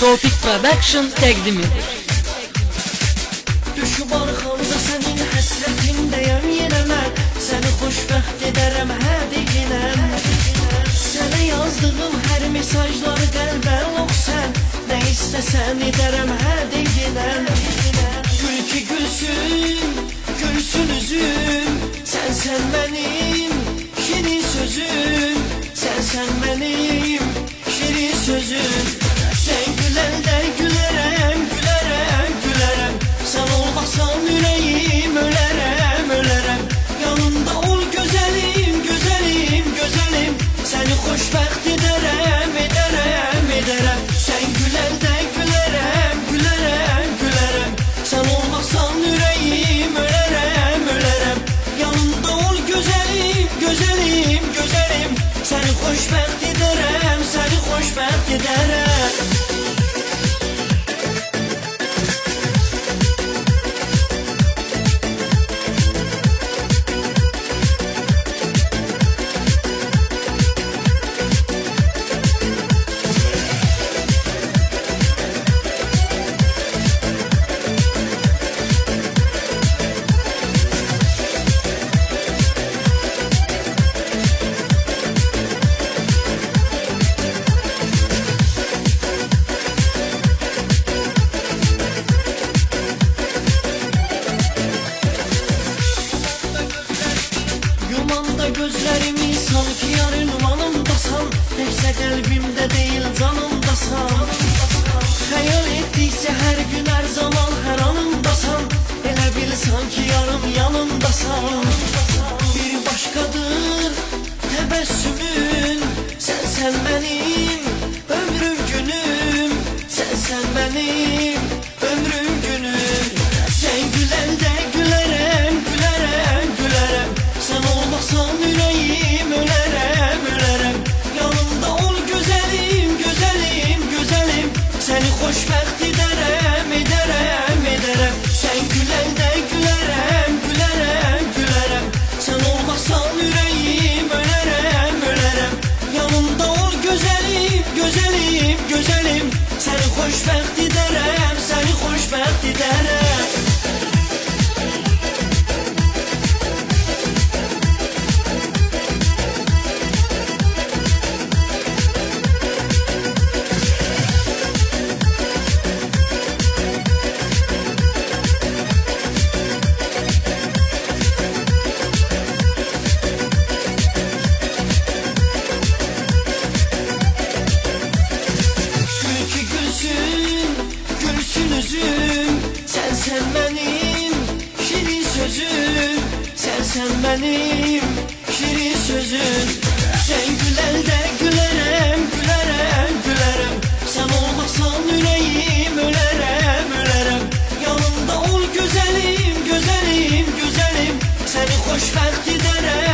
Topik Production təqdim edir. Düşüb arxamda sənin həsrətindəyəm yenə mən, səni xoşbəxt edərəm hər deyinəm. Sənə yazdığım hər mesajları qəlbən oxsan, nə istəsən edərəm hər deyinəm. Gül ki gülsün, gülsün üzüm, sənsən mənim şirin sözüm, sənsən mənim şirin sözüm. Sən güləndə gülərəm, gülərəm, gülərəm, sən olmasan ürəyim ölərəm, ölərəm. Yanımda ol gözəlim, gözəlim, gözəlim, səni xoşbəxt edərəm, edərəm, edərəm. Sən güləndə gülərəm, gülərəm, gülərəm, sən olmasan ürəyim ölərəm, ölərəm. Yanımda ol gözəlim, gözəlim, gözəlim, səni xoşbəxt edərəm, səni xoşbəxt edərəm. Gözlerimi sanki yarın yanımdasan, təkcə qəlbimdə deyil canımdasan. Xəyal etdikcə hər gün, hər zaman, hər anımdasan, elə bil sanki yarın yanımdasan. Bir başqadır təbəssümün, sənsən mənim ömrüm günüm, sənsən mənim ömrüm günüm. Sən güləndə gülərəm, gülərəm, gülərəm, sən olmasan ürəyim ölərəm, ölərəm. Yanımda ol gözəlim, gözəlim, gözəlim, səni xoşbəxt edərəm, edərəm, edərəm. Sən güləndə gülərəm, gülərəm, gülərəm, sən olmasan ürəyim ölərəm, ölərəm. Yanımda ol gözəlim, gözəlim, gözəlim, səni xoşbəxt edərəm, səni xoşbəxt edərəm. Üzüm, sənsən mənim şirin sözüm, sənsən mənim şirin sözüm. Sən güləndə gülərəm, gülərəm, gülərəm, sən olmasan ürəyim ölərəm, ölərəm. Yanımda ol gözəlim, gözəlim, gözəlim, səni xoşbəxt edərəm.